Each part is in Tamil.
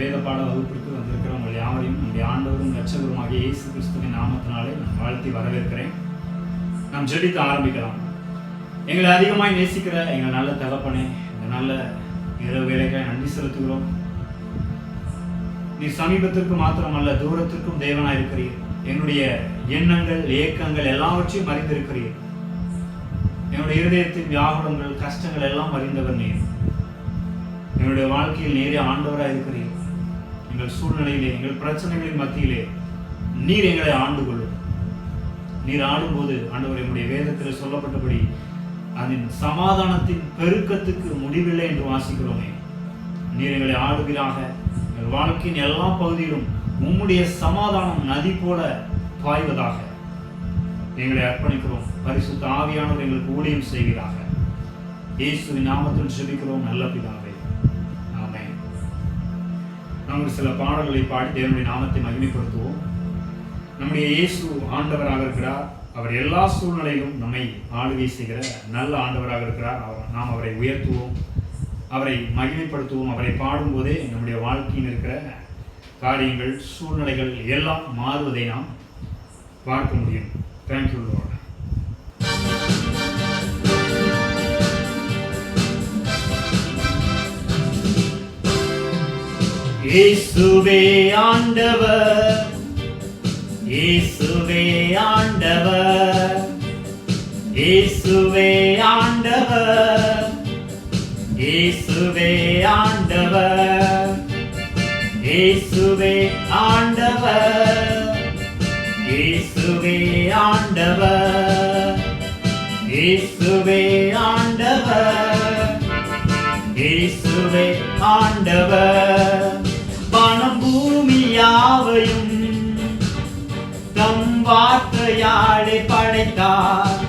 வேத பாட வகுப்பிற்கு வந்திருக்கிற உங்கள் யாவரையும் நம்முடைய ஆண்டவரும் இரட்சகருமாகிய இயேசு கிறிஸ்துவின் நாமத்தினாலே நான் வாழ்த்தி வரவேற்கிறேன். நாம் ஜெபிக்க ஆரம்பிக்கலாம். எங்களை அதிகமாய் நேசிக்கிற எங்கள் நல்ல தகப்பனே, இந்த நல்ல இரவு வேளைகளை நன்றி செலுத்துகிறோம். நீ சமீபத்திற்கு மாத்திரமல்ல, தூரத்திற்கும் தேவனாய் இருக்கிறீர். என்னுடைய எண்ணங்கள், ஏக்கங்கள் எல்லாவற்றையும் அறிந்திருக்கிறீர். என்னுடைய இருதயத்தின் வியாகுலங்கள், கஷ்டங்கள் எல்லாம் அறிந்தவர் நீர். என்னுடைய வாழ்க்கையில் நேரே ஆண்டவராக இருக்கிறீர். எங்கள் சூழ்நிலையிலே, எங்கள் பிரச்சனைகளின் மத்தியிலே நீர் எங்களை ஆண்டு கொள்ளும். நீர் ஆடும்போது ஆண்டவர், என்னுடைய வேதத்தில் சொல்லப்பட்டபடி அதன் சமாதானத்தின் பெருக்கத்துக்கு முடிவில்லை என்று வாசிக்கிறோமே. நீர் எங்களை ஆடுவீராக. எங்கள் வாழ்க்கையின் எல்லா பகுதியிலும் உம்முடைய சமாதானம் நதி போல பாய்வதாக எங்களை அர்ப்பணிக்கிறோம். பரிசுத்த ஆவியானவர் எங்களுக்கு ஊழியம் செய்வீராக. இயேசுவின் நாமத்தில் ஜெபிக்கிறோம் நல்ல பிதாவே, ஆமென். நாங்கள் சில பாடல்களை பாடி தேவனுடைய நாமத்தை மகிமைப்படுத்துவோம். நம்முடைய இயேசு ஆண்டவராக இருக்கிறார். அவர் எல்லா சூழ்நிலையிலும் நம்மை ஆளுகை செய்கிற நல்ல ஆண்டவராக இருக்கிறார். நாம் அவரை உயர்த்துவோம், அவரை மகிமைப்படுத்துவோம். அவரை பாடும்போதே நம்முடைய வாழ்க்கையில் இருக்கிற காரியங்கள், சூழ்நிலைகள் எல்லாம் மாறுவதை நாம் பார்க்க முடியும். Thank you Lord. இயேசுவே ஆண்டவர், இயேசுவே ஆண்டவர், இயேசுவே ஆண்டவர், இயேசுவே ஆண்டவர், இயேசுவே ஆண்டவர், இயேசுவே ஆண்டவர், இயேசுவே ஆண்டவர், இயேசுவே ஆண்டவர். வானம் பூமி யாவையும் தம் வார்த்தையாலே படைத்தார்.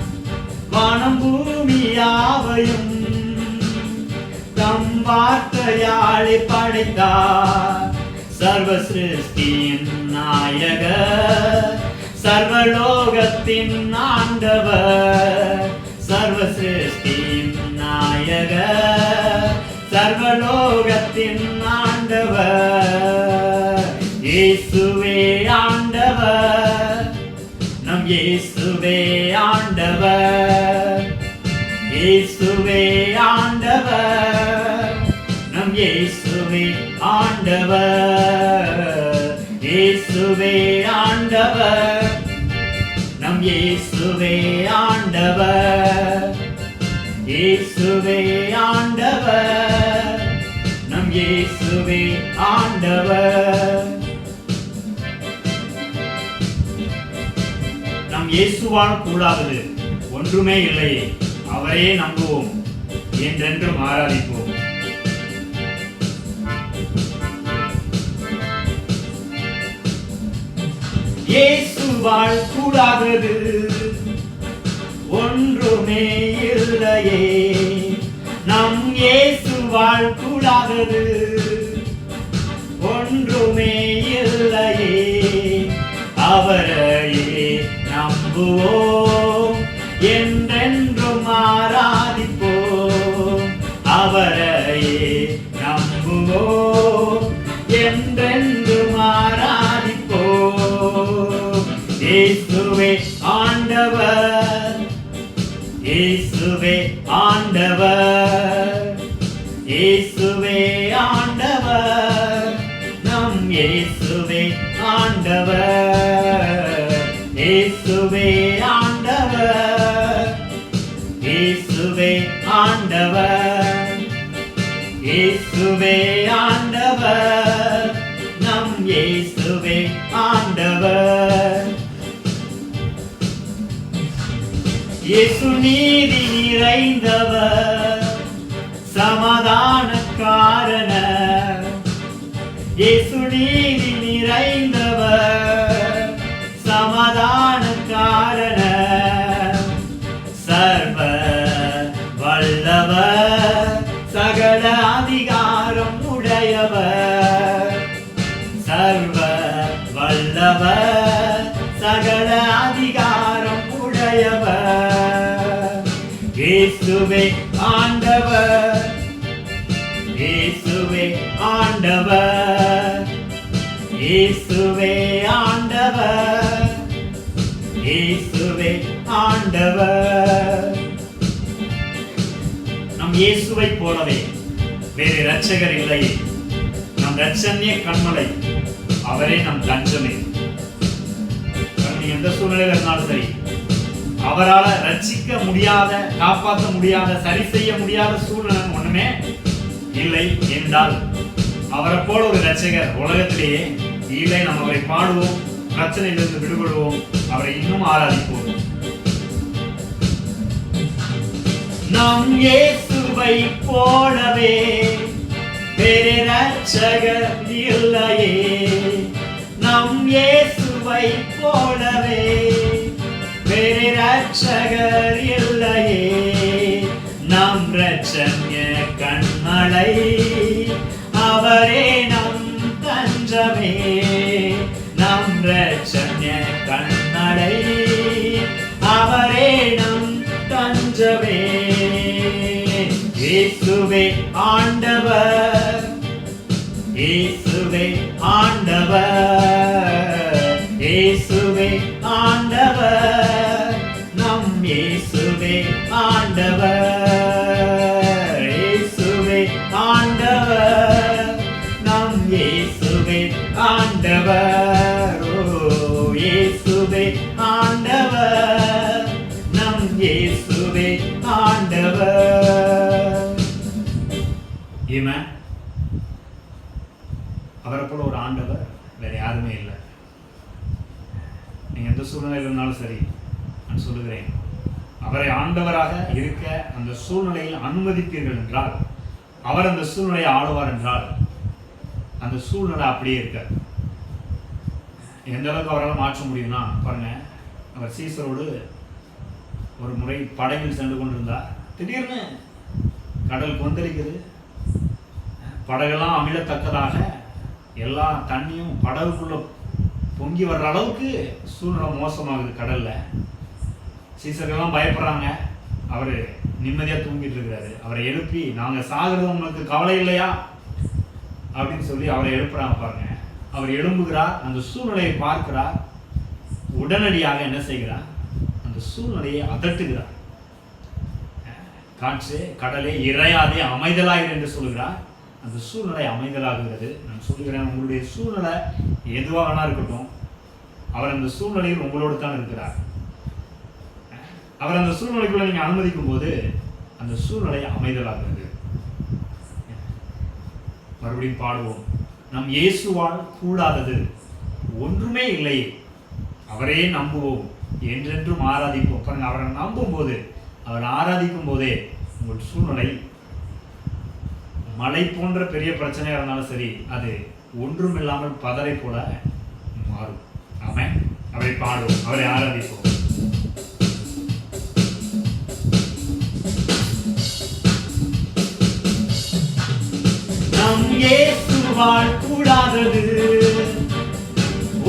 வானம் பூமி யாவையும் தம் வார்த்தையாலே படைத்தார். சர்வ சிருஷ்டியின் நாயகர், சர்வலோகத்தின் ஆண்டவர். சர்வ சிருஷ்டியின் நாயகர், சர்வலோகத்தின் ஆண்டவர். இயேசுவே ஆண்டவர், நம் இயேசுவே ஆண்டவர். இயேசுவே ஆண்டவர், நம் இயேசுவே ஆண்டவர். இயேசுவே ஆண்டவர், நம் இயேசுவே ஆண்டவர். இயேசுவே ஆண்டவர், நம் இயேசுவே ஆண்டவர். நம் இயேசுவால் கூடாதது ஒன்றுமே இல்லையே. அவரே நம்புவோம், என்றென்றும் ஆராதிப்போம். இயேசுவால் கூடாதது ஒன்றுமே இல்லையே. நம் இயேசுவால் கூடாதது ஒன்றுமே இல்லையே. அவரையே நம்புவோம், என்றென்றும் ஆராதிப்போம். அவரையே நம்புவோம், என்றென்றும் ஆராதிப்போம். இயேசுவே ஆண்டவர், இயேசுவே ஆண்டவர், இயேசுவே ஆண்டவர், நம் இயேசுவே ஆண்டவர். இயேசுவே ஆண்டவர், இயேசுவே ஆண்டவர், இயேசுவே ஆண்டவர், நம் இயேசுவே ஆண்டவர். இயேசு நீதி நிறைந்தவர், சமாதானக்காரனர். இயேசு நீதி நிறைந்தவர், சமாதானக்காரனர். சர்வ வல்லவர், சகல அதிகாரம் உடையவர். சர்வ வல்லவர், சகல அதிகாரம் உடையவர். இயேசுவே ஆண்டவர், இயேசுவே ஆண்டவர், இயேசுவே ஆண்டவர், இயேசுவே ஆண்டவர். நம் இயேசுவை போலவே வேறு இரட்சகர் இல்லை. நம் இரட்சண்ய கண்மலை, அவரே நம் தஞ்சமே. எந்த சூழ்நிலையில் இருந்தாலும் சரி, அவரால் ரட்சிக்க முடியாத, காப்பாற்ற முடியாத, சரி செய்ய முடியாத சூழ்நிலை ஒண்ணுமே இல்லை என்றால் அவரை போல ஒரு இரட்சகர் உலகத்திலேயே இல்லை. நம்ம அவரை பாடுவோம், பிரச்சனையிலிருந்து விடுபடுவோம், அவரை இன்னும் ஆராதிப்போம். நம் இயேசுவை போலவே வேறு இரட்சகர் இல்லையே. நம் இயேசுவை போலவே வேறு இரட்சகர் இல்லையே. நம் இரட்சண்ய கண்மலை, அவரே நம் தஞ்சமே. நம் இரட்சண்ய கண்மலை, அவரே நம் தஞ்சமே. இயேசுவே ஆண்டவர், இயேசுவே ஆண்டவர், இயேசுவே ஆண்டவர். நம் இயேசுவே ஆண்டவர், இயேசுவே ஆண்டவர். நம் இயேசுவே ஆண்டவர், ஓ இயேசுவே ஆண்டவர். நம் இயேசுவே ஆண்டவர். ஆமென். அவரை போல ஒரு ஆண்டவர் வேற யாருமே இல்லை. நீங்க எந்த சூழ்நிலையில் இருந்தாலும் சரி, நான் சொல்லுகிறேன், அவரை ஆண்டவராக இருக்க அந்த சூழ்நிலையில் அனுமதிப்பீர்கள் என்றால், அவர் அந்த சூழ்நிலையை ஆளுவார் என்றால், அந்த சூழ்நிலை அப்படியே இருக்க. எந்த அளவுக்கு அவரால் மாற்ற முடியும்னா பாருங்க, அவர் சீசரோடு ஒரு முறை படகில் சென்று கொண்டிருந்தார். திடீர்னு கடல் கொந்தளிக்குது, படகெல்லாம் அமிழத்தக்கதாக எல்லா தண்ணியும் படகுக்குள்ள பொங்கி வர்ற அளவுக்கு சூழ்நிலை மோசமாகுது கடல்ல. சீசர்கள்லாம் பயப்படுறாங்க. அவர் நிம்மதியா தூங்கிட்டு இருக்கிறாரு. அவரை எழுப்பி, நாங்க சாகிறது உங்களுக்கு கவலை இல்லையா அப்படின்னு சொல்லி அவரை எழுப்புறாங்க. பாருங்க, அவர் எழும்புகிறார், அந்த சூழ்நிலையை பார்க்கிறார், உடனடியாக என்ன செய்கிறார், அந்த சூழ்நிலையை அதட்டுகிறார். காற்று கடலே இறையாதே அமைதலாயிரு என்று சொல்கிறார். அந்த சூழ்நிலை அமைதலாகிறது. நான் சொல்லுகிறேன், உங்களுடைய சூழ்நிலை எதுவாக வேணா இருக்கட்டும், அவர் அந்த சூழ்நிலையில் உங்களோடு தான் இருக்கிறார். அவர் அந்த சூழ்நிலைக்குள்ள நீங்க அனுமதிக்கும் போது அந்த சூழ்நிலை அமைதலாகிறது. மறுபடியும் பாடுவோம். நம் இயேசுவால் கூடாதது ஒன்றுமே இல்லை, அவரே நம்புவோம், என்றென்றும் ஆராதிப்போம். பாருங்க, அவரை நம்பும் போது, அவர் ஆராதிக்கும் போதே உங்கள் சூழ்நிலை மழை போன்ற பெரிய பிரச்சனையா இருந்தாலும் சரி, அது ஒன்றும் இல்லாமல் பதரை போல மாறும். ஆமென். அவரை பாடுவோம், அவரை ஆராதிப்போம். நம் இயேசுவால் கூடாதது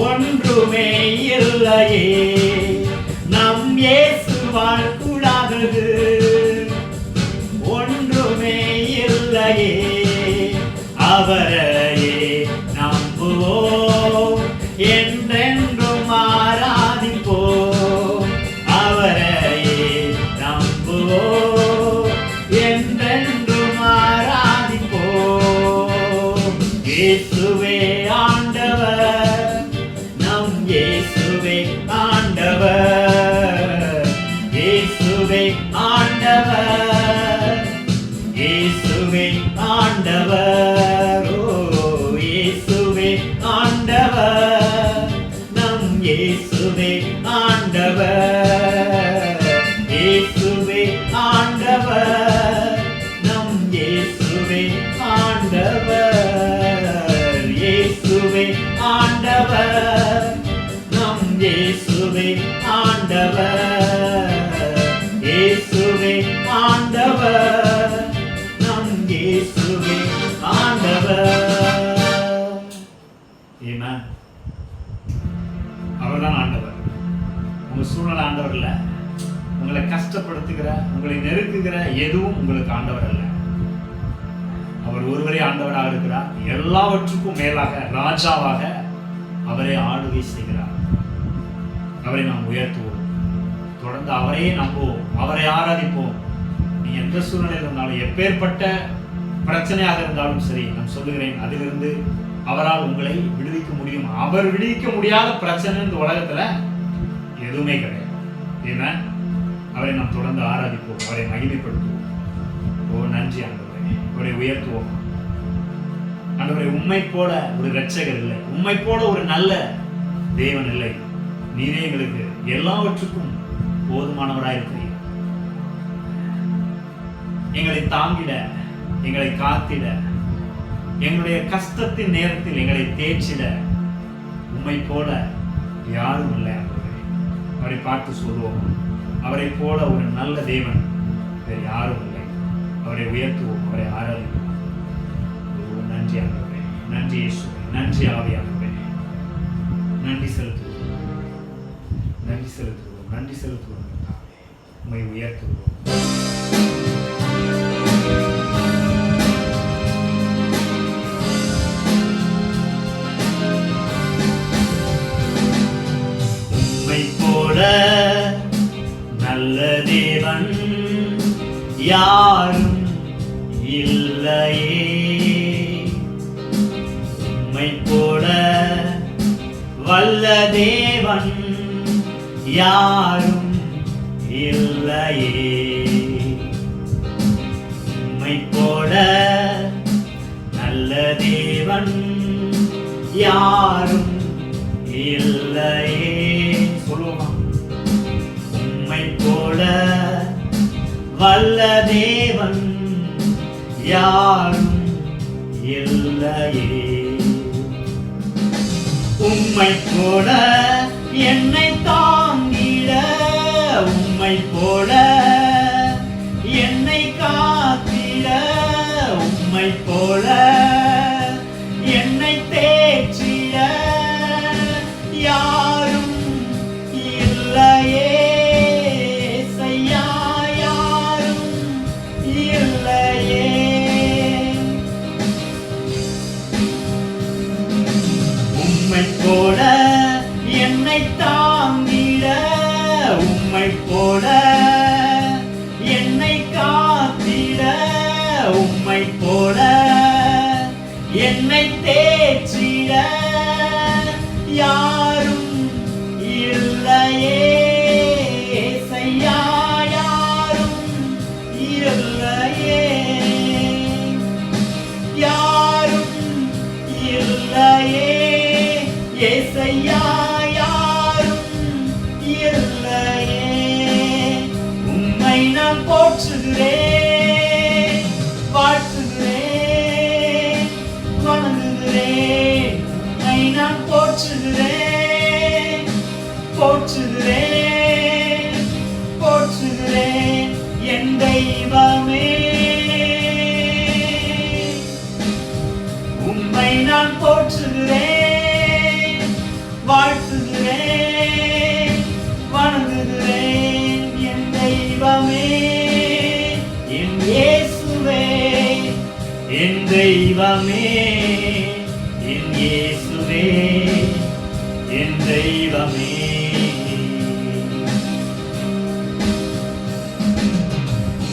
ஒன்றுமே இல்லையே. நம் இயேசுவால் கூடாதது ஒன்றுமே இல்லையே. அவரையே நம்புவோம், என்றென்றும் ஆராதிப்போம். அவரையே நம்புவோம், என்றென்றும் ஆராதிப்போம். இயேசுவே ஆண்டவர், நம் இயேசுவே ஆண்டவர், இயேசுவே ஆண்டவர், இயேசுவே ஆண்டவர், ஓ இயேசுவே ஆண்டவர். நம் இயேசுவே ஆண்டவர், இயேசுவே ஆண்டவர். நம் இயேசுவே ஆண்டவர், இயேசுவே ஆண்டவர். நம் இயேசுவே ஆண்டவர், இயேசுவே ஆண்டவர். நம் இயேசுவே ஆண்டவர். ஆமென். அவர்தான் ஆண்டவர். உங்க சூழ்நிலை ஆண்டவர் இல்ல. உங்களை கஷ்டப்படுத்துகிற, உங்களை நெருக்குகிற எதுவும் உங்களுக்கு ஆண்டவர் அல்ல. அவர் ஒருவரே ஆண்டவராக இருக்கிறார். எல்லாவற்றுக்கும் மேலாக ராஜாவாக அவரே ஆளுகை செய்கிறார். அவரை நாம் உயர்த்துவோம், தொடர்ந்து அவரையே நம்புவோம், அவரை ஆராதிப்போம். நீ எந்த சூழ்நிலையில் இருந்தாலும், எப்பேற்பட்ட பிரச்சனையாக இருந்தாலும் சரி, நான் சொல்லுகிறேன், அதிலிருந்து அவரால் உங்களை விடுவிக்க முடியும். அவர் விடுவிக்க முடியாத பிரச்சனை இந்த உலகத்துல எதுவுமே கிடையாது. ஏன்னா அவரை நாம் தொடர்ந்து ஆராதிப்போம், அவரை மகிமைப்படுத்துவோம். ஓ நன்றி ஆண்டவரே, அவரை உயர்த்துவோம். ஆண்டவரே, உம்மை போல ஒரு இரட்சகர் இல்லை, உம்மை போல ஒரு நல்ல தேவன் இல்லை. நீரே எங்களுக்கு எல்லாவற்றுக்கும் போதுமானவராயிருக்கிறீர். எங்களை தாங்கிட, எங்களை காத்திட, எங்களுடைய கஷ்டத்தின் நேரத்தில் எங்களை தேய்ச்சிட உம்மை போல யாரும் இல்லை. அவரை பார்த்து சொல்லுவோம், அவரை போல ஒரு நல்ல தேவன் வேறு யாரும் இல்லை. அவரை உயர்த்துவோம், அவரை ஆராதிப்போம். நன்றி ஆண்டவரே, நன்றி இயேசுவே, நன்றி ஆவியானவரே, நன்றி செலுத்துவோம், நன்றி செலுத்துவோம், நன்றி செலுத்துவோம். உம்மை உயர்த்துவோம். உம்மை போல நல்ல தேவன் யாரும் இல்லையே, உம்மை போல வல்ல தேவன் யாரும் இல்லையே, உம்மை போல நல்ல தேவன் யாரும் இல்லையே. சொல்லுவோமா? உம்மை போல வல்ல தேவன் யாரும் இல்லையே, உம்மை போல என்னை தாங்கிட, உம்மை போல என்னை காத்திட, உம்மை போல என்னை தேற்றிட யாரும் இல்லையே, செய்யா யாரும் இல்லையே. உம்மை போல என்னை தாங்கிட, உம்மை போல என்னை காத்திட, உம்மை போல என்னை தேற்றிட யாரும் இல்லையே, செய்யா யாரும் இல்லையே, யாரும் இல்லையே, ஏசையா யாரும் இல்லையே. உம்மை நான் போற்றுகிறேன், வாழ்த்துகிறேன், வணங்குகிறேன். உம்மை நான் போற்றுகிறேன், போற்றுகிறேன், போற்றுகிறேன் என் தெய்வமே. உம்மை நான் போற்றுகிறேன், வாழ்த்துகிறேன், வணங்குகிறேன் என் தெய்வமே, என் இயேசுவே, என் தெய்வமே, என் இயேசுவே, என் தெய்வமே.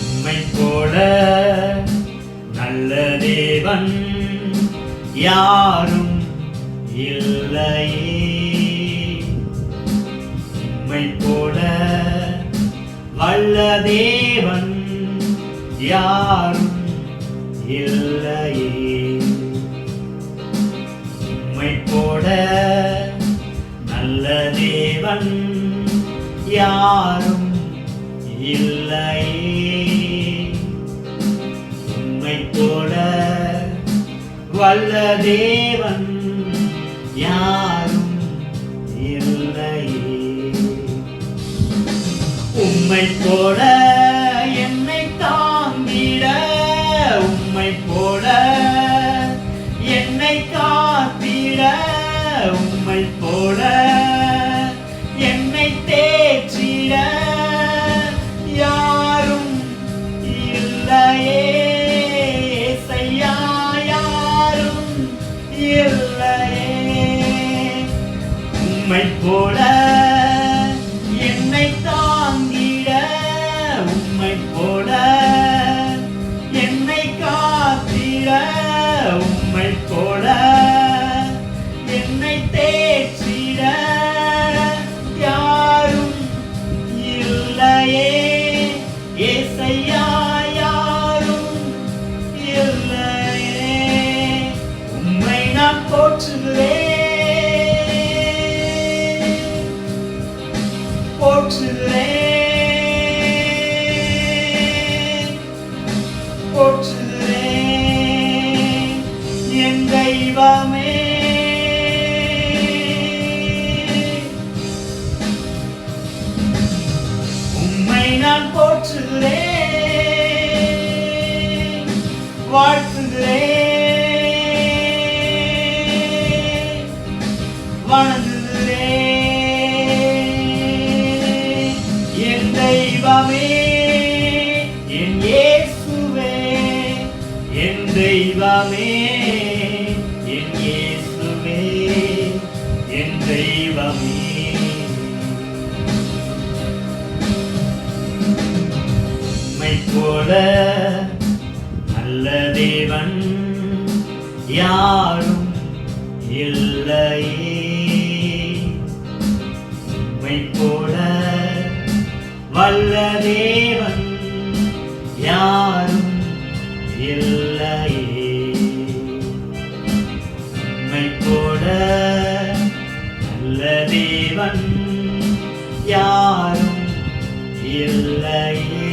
உம்மை போல நல்ல தேவன் யாரும் இல்லையே, உம்மை போல வல்ல தேவன் யாரும் இல்லையே, உம்மை போல நல்ல தேவன் யாரும் இல்லையே, உம்மை போல வல்ல தேவன் யாரும் இல்லையே. உம்மை போல என்னை தாங்கிட, உம்மை போல என்னை காத்திட, உம்மை போல என்னை தேற்றிட யாரும் இல்லையே, செய்யா யாரும் இல்லையே, உம்மை போல என்னை தாங்கிட, உம்மை போல என்னை காத்திட, உம்மை போல என்னை தேற்றிட யாரும் இல்லையே ஏசையா, யாரும் இல்லையே. உம்மை நான் போற்றுகிறேன், போற்றுகிறேன், போற்றுகிறேன் என் தெய்வமே. உம்மை நான் போற்றுகிறேன், வாழ்த்துகிறேன், வணங்குகிறேன் என் தெய்வமே, என் இயேசுவே, என் தெய்வமே, என் இயேசுவே, என் தெய்வமே. உம்மை போல நல்ல தேவன் யாரும் இல்லையே, உம்மை போல வல்ல தேவன் யாரும் இல்லையே, உம்மை போல நல்ல தேவன் யாரும் இல்லையே,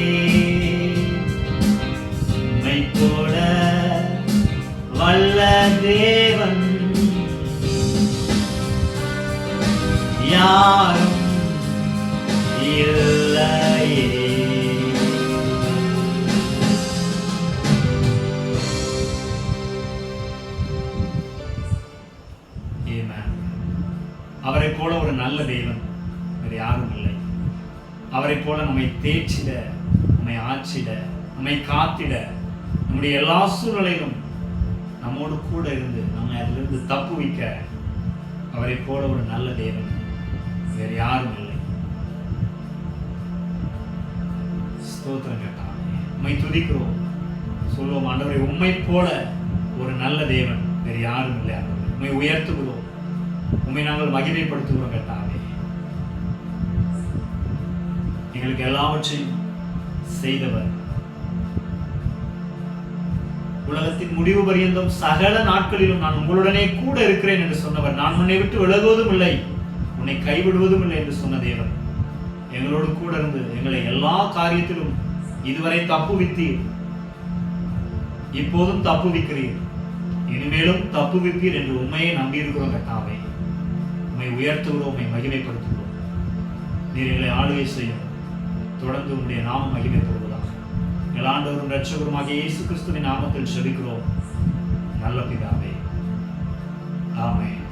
உம்மை போல வல்ல தேவன் யாரும் இல்லையே. அவரை போல ஒரு நல்ல தெய்வன் வேறு யாரும் இல்லை. அவரை போல நம்மை தேற்றிட, நம்மை ஆற்றிட, நம்மை காத்திட, நம்முடைய எல்லா சூழ்நிலையிலும் நம்மோடு கூட இருந்து நம்மை அதிலிருந்து தப்புவிக்க அவரை போல ஒரு நல்ல தேவன் வேறு யாரும் இல்லை. ஸ்தோத்திரம் கேட்டாங்க, உம்மை துதிக்கிறோம், சொல்லுவோம் ஆண்டவரே, உம்மை போல ஒரு நல்ல தேவன் வேறு யாரும் இல்லை. ஆண்டவரே, உம்மை உயர்த்துகிறோம், உம்மை நாங்கள் மகிமைப்படுத்துகிறோம் கேட்டாவே. எங்களுக்கு எல்லாவற்றையும் செய்தவர், உலகத்தின் முடிவு பரியந்தம் சகல நாட்களிலும் நான் உங்களுடனே கூட இருக்கிறேன் என்று சொன்னவர், நான் உன்னை விட்டு விலகுவதும் இல்லை, உன்னை கைவிடுவதும் இல்லை என்று சொன்ன தேவன் எங்களோடு கூட இருந்து எங்களை எல்லா காரியத்திலும் இதுவரை தப்புவித்தீர், இப்போதும் தப்புவிக்கிறீர், இனிமேலும் தப்புவிப்பீர் என்று உண்மையை நம்பியிருக்கிறோம் கர்த்தாவே. உம்மை உயர்த்துகிறோம், உம்மை மகிமைப்படுத்துகிறோம். நீர் எங்களை ஆளுகை செய்யும், தொடர்ந்து உம்முடைய நாமம் மகிமைப்படுவதாக. எங்கள் ஆண்டவரும் இரட்சகருமாகிய இயேசு கிறிஸ்துவின் நாமத்தில் ஜெபிக்கிறோம் நல்ல பிதாவே, ஆமென்.